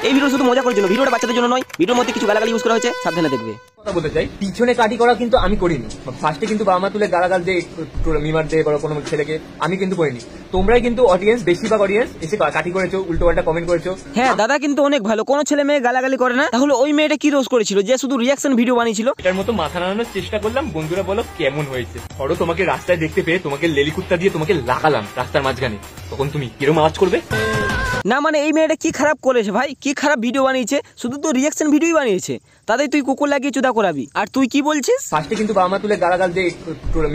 এই ভিডিও শুধু মজা করার জন্য, ভিডিওটা বাচ্চাদের জন্য নয়। ভিডিওর মধ্যে কিছু গালাগালি ইউজ করা হয়েছে, সাবধানে দেখবে। কথা বলতে চাই, পিছনে কাটি করা কিন্তু আমি করিনি। ফার্স্টে কিন্তু বাবা মা তুলে গালাগাল দিয়ে মিমার দিয়ে বড় কোনো ছেলেকে আমি কিন্তু করিনি। তোমরাই কিন্তু অডিয়েন্স, বেশিরভাগ অডিয়েন্স এসে কাটি করেছো, উল্টো পাল্টা কমেন্ট করেছো। হ্যাঁ দাদা কিন্তু অনেক ভালো, কোনো ছেলে মেয়ে গালাগালি করে না। তাহলে ওই মেয়েটা কি রোজ করেছিল যে শুধু রিয়াকশন ভিডিও বানিয়েছিল? এটার মতো মাথা নাড়ানোর চেষ্টা করলাম, বন্ধুরা বলো কেমন হয়েছে। ধরো তোমাকে রাস্তায় দেখতে পেয়ে তোমাকে লেলিকুত্তা দিয়ে তোমাকে লাগালাম রাস্তার মাঝখানে, তখন তুমি কিরকম আওয়াজ করবে? না মানে এই মেয়েটা কি খারাপ করেছে ভাই, কি খারাপ ভিডিও বানিয়েছে? শুধু তো রিয়াকশন ভিডিওই বানিয়েছে, তাদের তুই কুকুর লাগিয়ে চুদা করাবি। আর তুই কি বলছিস? ফার্স্টে কিন্তু বাবা মা তুলে গালাগাল দিয়ে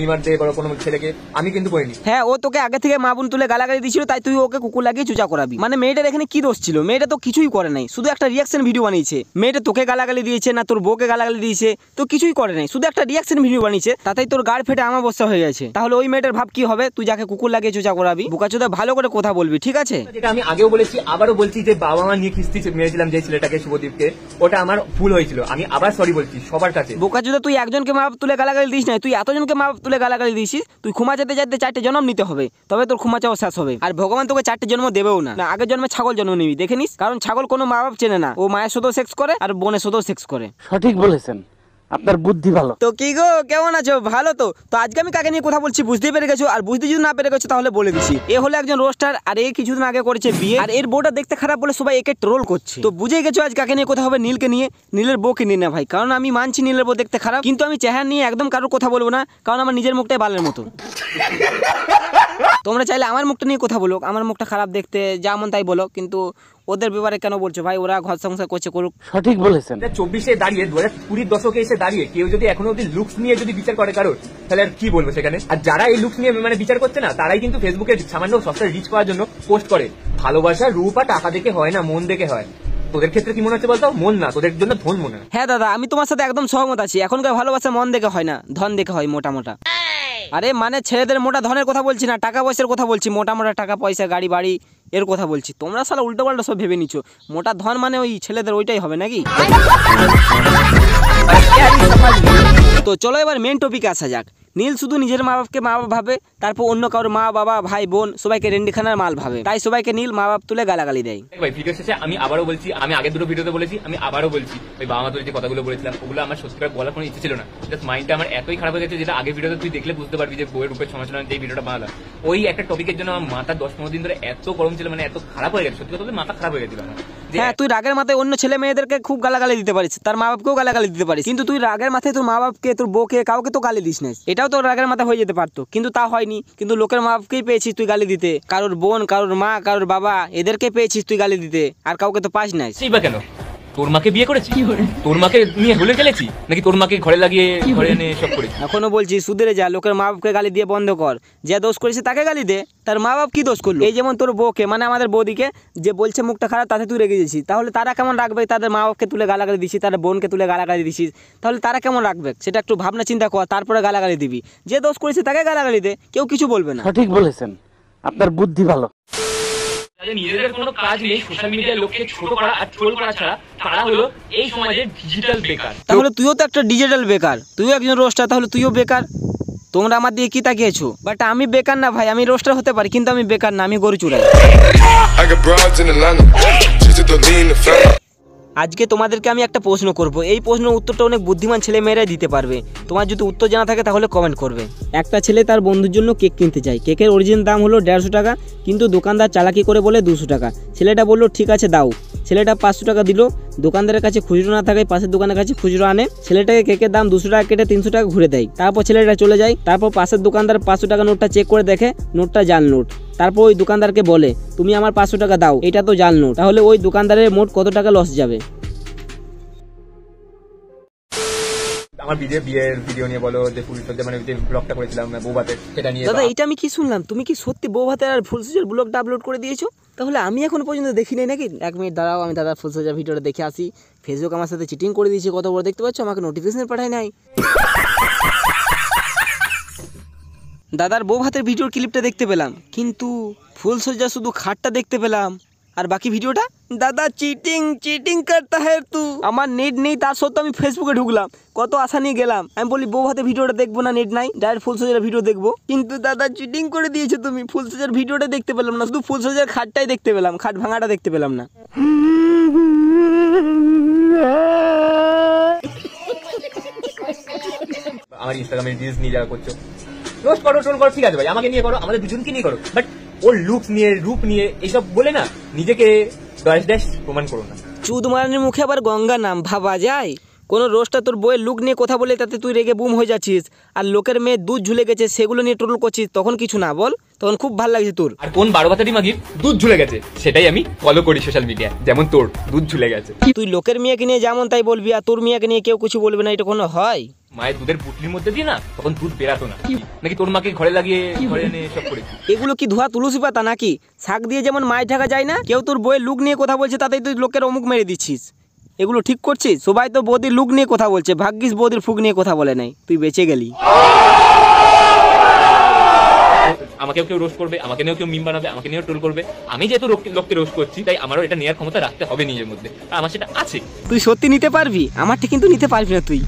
মিমার দিয়ে বড় কোনো ছেলেকে আমি কিন্তু করিনি। হ্যাঁ ও তোকে আগে থেকে মা বোন তুলে গালাগালি দিয়েছিল, তাই তুই ওকে কুকুর লাগিয়ে চুচা করাবি। মানে মেয়েটার এখানে কি দোষ ছিল? মেয়েটা তো কিছুই করে নাই, শুধু একটা রিয়াকশন ভিডিও বানিয়েছে। মেয়েটা তোকে গালাগালি দিয়েছে না তোর বউকে গালাগালি দিয়েছে, তো কিছুই করে নাই, শুধু একটা রিয়াকশন ভিডিও বানিয়েছে, তাতেই তোর গাড় ফেটে আমাবস্যা হয়ে গেছে। তাহলে ওই মেয়েটার ভাব কি হবে তুই যাকে কুকুর লাগিয়ে চুচা করাবি? বোকাচোদা ভালো করে কথা বলবি, ঠিক আছে? যেটা আমি আগেও বলেছি, আবারও বলছি যে বাবা মা নিয়ে কিস্তি মেরেছিলাম যে ছেলেটাকে, শুভদীপকে, ওটা আমার ভুল হয়েছিল। আমি আবার সরি বলছি সবার কাছে। বোকাচোদা তুই একজনকে মা বাপ তুলে গালাগালি দিস না, তুই এতজনকে মা বাপ তুলে গালাগালি দিয়েছিস। তুই ক্ষমা যেতে যেতে 4টে জন্ম নিতে হবে, তবে তোর ক্ষমা চাওয়া শেষ হবে। আর ভগবান তোকে 4টে জন্ম দেবেও না। আগের জন্মে ছাগল জন্ম নিবি, দেখে নিস। কারণ ছাগল কোনো মা বাপ চেনে না, ও মায়ের সাথেও সেক্স করে আর বোনের সাথেও সেক্স করে। সঠিক বলেছেন, আপনার বুদ্ধি ভালো। তো কি গো, কেমন আছো? ভালো তো? তো আজকে আমি কাকে নিয়ে কথা বলছি বুঝতে পেরে গেছো? আর বুঝতে যদি না পেরে গেছো তাহলে বলে দিচ্ছি। এ হলো একজন রোস্টার, আর এ কিছুদিন আগে করেছে বিয়ে, আর এর বউটা দেখতে খারাপ বলে সবাই একে ট্রোল করছে। তো বুঝে গেছো আজ কাকে নিয়ে কথা হবে? নীলকে নিয়ে। নীলের বউকে নিয়ে না ভাই, কারণ আমি মানছি নীলের বউ দেখতে খারাপ, কিন্তু আমি চেহারা নিয়ে একদম কারোর কথা বলবো না, কারণ আমার নিজের মুখটাই বালের মতো। তোমরা চাইলে আমার মুখটা নিয়ে কথা বলো, আমার মুখটা খারাপ দেখতে, যেমন তাই বলো, কিন্তু ওদের ব্যাপারে কেন বলছো ভাই? ওরা ঘর সংসার করছে, করুক। সঠিক বলেছেন। 2024-এ দাঁড়িয়ে 2020-এর দশকে এসে দাঁড়িয়ে কেউ যদি এখনো অব্দি লুকস নিয়ে যদি বিচার করে কারোর, তাহলে আর কি বলবো সেখানে? আর যারা এই লুকস নিয়ে মানে বিচার করছে না, তারাই কিন্তু ফেসবুকে সামান্য সস্তা রিচ পাওয়ার জন্য পোস্ট করে। ভালোবাসা রূপ আর টাকা দেখে হয় না, মন দেখে হয়। তোদের ক্ষেত্রে কি মনে হচ্ছে বলতো? মন না, তোদের জন্য ধন মনে হয়। হ্যাঁ দাদা আমি তোমার সাথে একদম সহমত আছি। এখনকার ভালোবাসা মন দেখে হয় না, ধন দেখে হয়, মোটা মোটা। আরে মানে ছেলেদের মোটা ধনের কথা বলছি না, টাকা পয়সার কথা বলছি। মোটা মোটা টাকা পয়সা, গাড়ি বাড়ি, এর কথা বলছি। তোমরা সালা উল্টো পাল্টা সব ভেবে নিচ্ছ। মোটা ধন মানে ওই ছেলেদের ওইটাই হবে নাকি? তো চলো এবার মেন টপিকে আসা যাক। নীল শুধু নিজের মা বাপকে মা বাপ ভাবে, তারপর অন্য কারোর মা বাবা ভাই বোন সবাইকে রেন্ডিখানার মাল ভাবে, তাই সবাইকে নীল মা বাপ তুলে গালাগালি দেয়। ভাই ভিডিও শেষে আমি আবারও বলছি, আমি আগের দুটো ভিডিওতে বলেছি, আমি আবারও বলছি, ওই বাবা মা তুলে যে কথাগুলো বলেছিলাম ওগুলো আমার সত্যিকার বলার কোনো ইচ্ছে ছিল না। জাস্ট মাইন্ডটা আমার এতই খারাপ হয়ে গেছে, যেটা আগের ভিডিওতে তুই দেখলে বুঝতে পারবি যে বইয়ের রূপের সমালোচনা যে ভিডিওটা বানালাম, ওই একটা টপিকের জন্য আমার মাথা 10-15 দিন ধরে এত গরম ছিল, মানে এত খারাপ হয়ে গেছে, সত্যি কথা মাথা খারাপ হয়ে গেছিল আমার। হ্যাঁ তুই রাগের মাথায় অন্য ছেলে মেয়েদেরকে খুব গালাগালি দিতে পারিস, তার মা বাপকেও গালাগালি দিতে পারিস, কিন্তু তুই রাগের মাথায় তোর মা বাপকে, তোর বউকে, কাউকে তো গালি দিস না। এটাও তোর রাগের মাথায় হয়ে যেতে পারতো, কিন্তু তা হয়নি। কিন্তু লোকের মা বাপকেই পেয়েছিস তুই গালি দিতে, কারোর বোন, কারোর মা, কারোর বাবা, এদেরকে পেয়েছিস তুই গালি দিতে, আর কাউকে তো পাস নাই। সেই বা কেন? তোর মাকে বিয়ে করেছি? তোর মাকে নিয়ে হলে গেলেছি নাকি? তোর মাকে ঘরে লাগিয়ে ঘরে এনে সব করেছি? এখনো বলছি সুধরে যা, লোকের মা বাপকে গালি দিয়ে বন্ধ কর। যে দোষ করেছে তাকে গালি দে, তার মা বাপ কি দোষ করলো? এই যেমন তোর বউকে, মানে আমাদের বৌদিকে যে বলছে মুখটা খারাপ, তাতে তুই রেগে গেছিস, তাহলে তারা কেমন রাখবে? তাদের মা বাপকে তুলে গালাগালি দিছিস, তাদের বোনকে তুলে গালাগালি দিছিস, তাহলে তারা কেমন রাখবে? সেটা একটু ভাবনা চিন্তা কর, তারপরে গালাগালি দিবি। যে দোষ করেছে তাকে গালাগালি দে, কেউ কিছু বলবে না। সঠিক বলেছেন, আপনার বুদ্ধি ভালো। নিজেদের কোনো কাজ নেই, সোশ্যাল মিডিয়ার লোককে ছোট করা আর ট্রোল করা ছাড়া, তারা হলো এই সমাজের ডিজিটাল বেকার। তাহলে তুইও তো একটা ডিজিটাল বেকার, তুইও একজন রোস্টার, তাহলে তুইও বেকার। তোমরা আমার দিয়ে কি তাকিয়েছো? বাট আমি বেকার না ভাই, আমি রোস্টার হতে পারি, কিন্তু আমি বেকার না, আমি গরু চুরাই। আজকে তোমাদেরকে আমি একটা প্রশ্ন করব, এই প্রশ্নের উত্তরটা অনেক বুদ্ধিমান ছেলে মেয়েরাই দিতে পারবে। তোমার যদি উত্তর জানা থাকে তাহলে কমেন্ট করবে। একটা ছেলে তার বন্ধুর জন্য কেক কিনতে চায়, কেকের অরিজিনাল দাম হলো 150 টাকা, কিন্তু দোকানদার চালাকি করে বলে 200 টাকা। ছেলেটা বললো ঠিক আছে দাও, ছেলেটা 500 টাকা দিল। দোকানদারের কাছে খুচরো না থাকায় পাশের দোকানের কাছে খুচরো আনে, ছেলেটাকে কেকের দাম 200 টাকা কেটে 300 টাকা ঘুরে দেয়। তারপর ছেলেটা চলে যায়। তারপর পাশের দোকানদার 500 টাকা নোটটা চেক করে দেখে নোটটা জাল নোট। তারপর ওই দোকানদারকে বলে তুমি আমার 500 টাকা দাও, এটা তো জাল নোট। তাহলে ওই দোকানদারের মোট কত টাকা লস যাবে? আমার বিয়ের ভিডিও নিয়ে বলো, যে ফুলসজ্জা মানে যে ব্লগটা করেছিলাম বৌভাতের, সেটা নিয়ে। দাদা এটা আমি কি শুনলাম, তুমি কি সত্যি বৌভাতের আর ফুলসজ্জার ব্লগটা আপলোড করে দিয়েছো? তাহলে আমি এখনো পর্যন্ত দেখি নাই নাকি? 1 মিনিট দাঁড়াও, আমি দাদার ফুলসজ্জার ভিডিওটা দেখে আসি। ফেসবুক আমার সাথে চিটিং করে দিয়েছে, কত বড় দেখতে পাচ্ছ, আমাকে নোটিফিকেশন পাঠায় নাই। দাদার বৌভাতের ভিডিওর ক্লিপটা দেখতে পেলাম, কিন্তু ফুলসজ্জা শুধু খাটটা দেখতে পেলাম, আর বাকি ভিডিওটা। দাদা চিটিং করতা है तू। আমার নেট নেই, তার সত্ত্বেও আমি ফেসবুকে ঢুকলাম, কত আশা নিয়ে গেলাম। আমি বলি বৌভাতের ভিডিওটা দেখবো না, নেট নাই, ডাইরেক্ট ফুলসজ্জার ভিডিও দেখবো, কিন্তু দাদা চিটিং করে দিয়েছে তুমি। ফুলসজ্জার ভিডিওটা দেখতে পেলাম না, শুধু ফুলসজ্জার খাটটাই দেখতে পেলাম, খাট ভাঙাটা দেখতে পেলাম না। ইনস্টাগ্রামে রিলস নিয়ে যাওয়া করছো, রোস্ট করো, ট্রোল করো, ঠিক আছে ভাই, আমাকে নিয়ে করো, আমাদের দুজনকে নিয়ে করো, বাট ওর লুকস নিয়ে, রূপ নিয়ে এইসব বলে না নিজেকে ড্যাশ ড্যাশ প্রমাণ করো না। চুদ মারানির মুখে আবার গঙ্গা নাম, ভাবা যায়? কোনো রোস্টটা তোর বইয়ের লুক নিয়ে কথা বলে তাতে তুই রেগে বুম হয়ে যাচ্ছিস, আর লোকের মেয়ে দুধ ঝুলে গেছে সেগুলো নিয়ে ট্রোল করছিস, তখন কিছু না বল, তখন খুব ভালো লাগছে তোর। আর কোন 12 বাতারি মাগির দুধ ঝুলে গেছে সেটাই আমি ফলো করি সোশ্যাল মিডিয়ায়, যেমন তোর দুধ ঝুলে গেছে। তুই লোকের মেয়েকে নিয়ে যেমন তাই বলবি, আর তোর মেয়েকে নিয়ে কেউ কিছু বলবে না, এটা কোনো হয়? মায়ের দুধের পুটলির মধ্যে দিয়ে না তখন দুধ বেরাতো না, নাকি তোর মাকে ঘরে লাগিয়ে ঘরে এনে সব করেছি? এগুলো কি ধোয়া তুলসী পাতা নাকি? শাক দিয়ে যেমন মাছ ঢাকা যায় না, কেউ তোর বইয়ের লুক নিয়ে কথা বলছে তাতেই তুই লোকের অমুক মেরে দিচ্ছিস, এগুলো ঠিক করছিস? সবাই তো বৌদির লুক নিয়ে কথা বলছে, ভাগ্যিস বৌদির ফুক নিয়ে কথা বলে নাই, তুই বেঁচে গেলি। আমাকেও কেউ রোস্ট করবে, আমাকে নিয়েও কেউ মিম বানাবে, আমাকে নিয়েও ট্রোল করবে, আমি যেহেতু লোককে রোস্ট করছি তাই আমারও এটা নেওয়ার ক্ষমতা রাখতে হবে নিজের মধ্যে, আর আমার সেটা আছে। তুই সত্যি নিতে পারবি? আমারটা কিন্তু নিতে পারবি না তুই।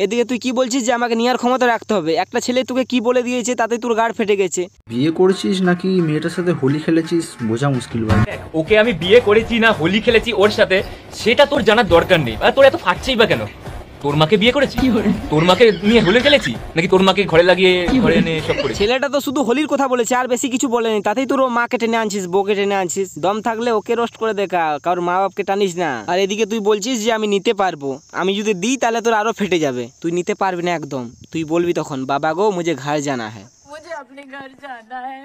এদিকে তুই কি বলছিস যে আমাকে নেওয়ার ক্ষমতা রাখতে হবে? একটা ছেলে তোকে কি বলে দিয়েছে তাতে তোর গাড় ফেটে গেছে। বিয়ে করেছিস নাকি মেয়েটার সাথে হোলি খেলেছিস বোঝা মুশকিল ভাই। ওকে আমি বিয়ে করেছি না হোলি খেলেছি ওর সাথে সেটা তোর জানার দরকার নেই, আর তোর এত ফাটছেই বা কেন? তোর মাকে বিয়ে করেছি, তোর মাকে নিয়ে হোলি খেলেছি, নাকি তোর মাকে ঘরে লাগিয়ে ঘরে এনে সব করেছি? ছেলেটা তো শুধু হোলির কথা বলেছে, আর বেশি কিছু বলেনি, তাতেই তোর মাকে টেনে আনছিস, বউকে টেনে আনছিস। দম থাকলে ওকে রোস্ট করে দেখা, কারোর মা বাপকে টানিস না। আর এদিকে তুই বলছিস যে আমি নিতে পারবো, আমি যদি দিই তাহলে তোর আরো ফেটে যাবে, তুই নিতে পারবি না একদম। তুই বলবি তখন বাবা গো মুঝে ঘর জানা হ্যায়, मुझे अपने घर जाना है।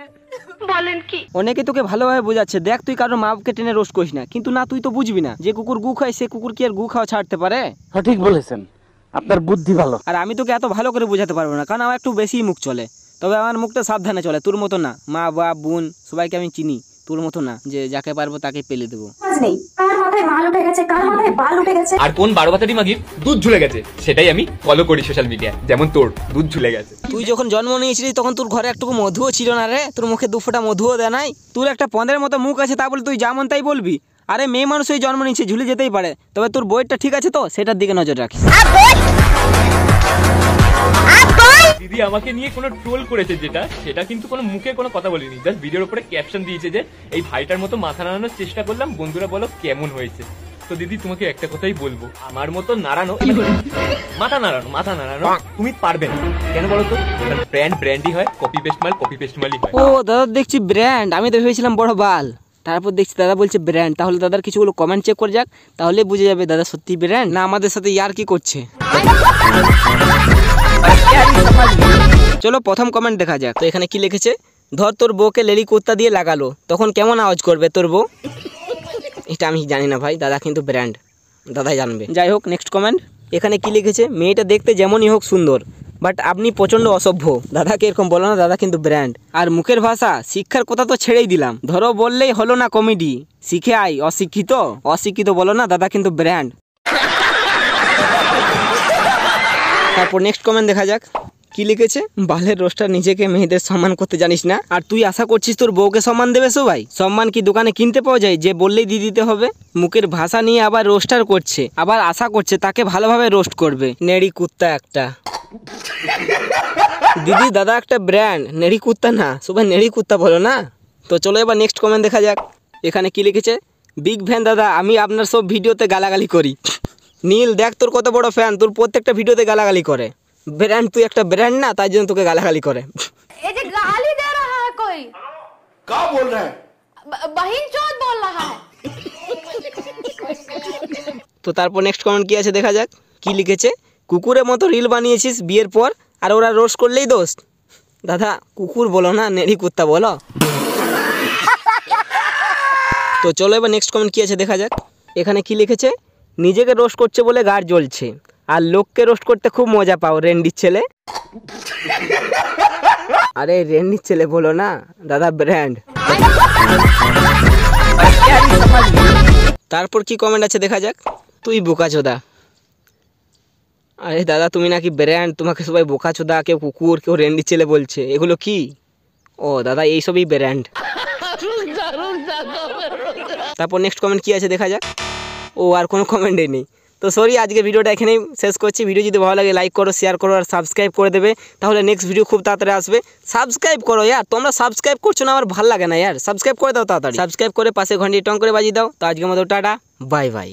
बोलें की অনেকে তোকে ভালোভাবে বোঝাচ্ছে, দেখ তুই কারোর মা বাপকে টেনে রোস্ট করিস না, কিন্তু না তুই তো বুঝবি না, যে কুকুর গু খায় সে কুকুর কি আর গু খাওয়া ছাড়তে পারে? সঠিক বলেছেন, আপনার বুদ্ধি ভালো। আর আমি তোকে এত ভালো করে বোঝাতে পারবো না, কারণ আমার একটু বেশি মুখ চলে, তবে আমার মুখটা সাবধানে চলে, তোর মতো না। মা বাপ বোন সবাইকে আমি চিনি, তোর মতো না যে যাকে পারবো তাকে পেলে দেবো। নেই কার মাথায় মাল উঠে গেছে, কার মাথায় বাল উঠে গেছে। আর কোন 12 বাতারি মাগির দুধ ঝুলে গেছে সেটাই আমি ফলো করি সোশ্যাল মিডিয়ায়, যেমন তোর দুধ ঝুলে গেছে। তুই যখন জন্ম নিয়েছিলি তখন তোর ঘরে একটুকু মধুও ছিল না রে, তোর মুখে 2 ফোঁটা মধুও দেয় নাই। তোর একটা পনের মতো মুখ আছে, তা বলে তুই যেমন তাই বলবি? আরে মেয়ে মানুষ এই জন্ম নিচ্ছে, ঝুলে যেতেই পারে, তবে তোর বইটা ঠিক আছে তো, সেটার দিকে নজর রাখিস। দিদি আমাকে নিয়ে কোনো ট্রোল করেছে যেটা, সেটা কিন্তু কোনো মুখে কোনো কথা বলিনি, জাস্ট ভিডিওর উপরে ক্যাপশন দিয়েছে যে এই ভাইটার মতো মাথা নাড়ানোর চেষ্টা করলাম, বন্ধুরা বলো কেমন হয়েছে। তো দিদি তোমাকে একটা কথাই বলবো, আমার মতো নাড়ানো মাথা নাড়ানো তুমি পারবে না। কেন বলো তো? ব্র্যান্ডই হয়, কপি পেস্ট মালই হয়। ও দাদা দেখছি ব্র্যান্ড, আমি তো ভেবেছিলাম বড় বাল, তারপর দেখছি দাদা বলছে ব্র্যান্ড। তাহলে দাদার কিছুগুলো কমেন্ট চেক করে যাক, তাহলে বুঝে যাবে দাদা সত্যি ব্র্যান্ড না আমাদের সাথে ইয়ার কি করছে। চলো প্রথম কমেন্ট দেখা যাক। তো এখানে কি লিখেছে, ধর তোর বউকে লেলি কুত্তা দিয়ে লাগালো, তখন কেমন আওয়াজ করবে তোর বউ? এটা আমি জানি না ভাই, দাদা কিন্তু ব্র্যান্ড, দাদাই জানবে। যাই হোক নেক্সট কমেন্ট। এখানে কি লিখেছে, মেয়েটা দেখতে যেমনই হোক সুন্দর, বাট আপনি প্রচন্ড অসভ্য। দাদাকে এরকম বলো না, দাদা কিন্তু ব্র্যান্ড। আর মুখের ভাষা শিক্ষার কথা তো ছেড়েই দিলাম, ধরো বললেই হলো না কমেডি, শিখে আই অশিক্ষিত বলো না, দাদা কিন্তু ব্র্যান্ড। তারপর নেক্সট কমেন্ট দেখা যাক কি লিখেছে, বালের রোস্টার, নিজেকে মেয়েদের সম্মান করতে জানিস না, আর তুই আশা করছিস তোর বউকে সম্মান দেবে সবাই? সম্মান কি দোকানে কিনতে পাওয়া যায় যে বললেই দিয়ে দিতে হবে? মুখের ভাষা নিয়ে আবার রোস্টার করছে, আবার আশা করছে তাকে ভালোভাবে রোস্ট করবে। নেড়ি কুত্তা একটা। দিদি দাদা একটা ব্র্যান্ড, নেড়ি কুত্তা না, সবাই নেড়ি কুত্তা বলো না। তো চলো এবার নেক্সট কমেন্ট দেখা যাক। এখানে কি লিখেছে, বিগ ফ্যান দাদা, আমি আপনার সব ভিডিওতে গালাগালি করি। নীল দেখ তোর কত বড় ফ্যান, তোর প্রত্যেকটা ভিডিওতে গালাগালি করে। ব্র্যান্ড, তুই একটা ব্র্যান্ড না, তাই জন্য তোকে গালাগালি করে। ये जो गाली दे रहा है कोई, क्या बोल रहा है? बहिन चौथ बोल रहा है। তো তারপর নেক্সট কমেন্ট কি আছে দেখা যাক। কি লিখেছে, কুকুরের মতো রিল বানিয়েছিস বিয়ের পর, আর ওরা রোস্ট করলেই দোষ। দাদা কুকুর বলো না, নেড়ি কুত্তা বলো। তো চলো এবার নেক্সট কমেন্ট কি আছে দেখা যাক। এখানে কি লিখেছে, নিজেকে রোস্ট করছে বলে গাড় জ্বলছে, আর লোককে রোস্ট করতে খুব মজা পাও রেন্ডির ছেলে। আরে রেন্ডির ছেলে বলো না, দাদা ব্র্যান্ড। তারপর কি কমেন্ট আছে দেখা যাক। তুই বোকাচোদা। আরে দাদা তুমি নাকি ব্র্যান্ড, তোমাকে সবাই বোকাচোদা, কেউ কুকুর, কেউ রেন্ডির ছেলে বলছে, এগুলো কি? ও দাদা এইসবই ব্র্যান্ড। তারপর নেক্সট কমেন্ট কি আছে দেখা যাক। ও আর কোনো কমেন্টই নেই। তো সরি, আজকে ভিডিওটা এখানেই শেষ করছি। ভিডিও যদি ভালো লাগে লাইক করো, শেয়ার করো, আর সাবস্ক্রাইব করে দেবে, তাহলে নেক্সট ভিডিও খুব তাড়াতাড়ি আসবে। সাবস্ক্রাইব করো ইয়ার, তোমরা সাবস্ক্রাইব করছো না, আমার ভালো লাগে না ইয়ার। সাবস্ক্রাইব করে দাও তাড়াতাড়ি, সাবস্ক্রাইব করে পাশে ঘন্টি টং করে বাজিয়ে দাও। তো আজকের মতো টাটা, বাই বাই।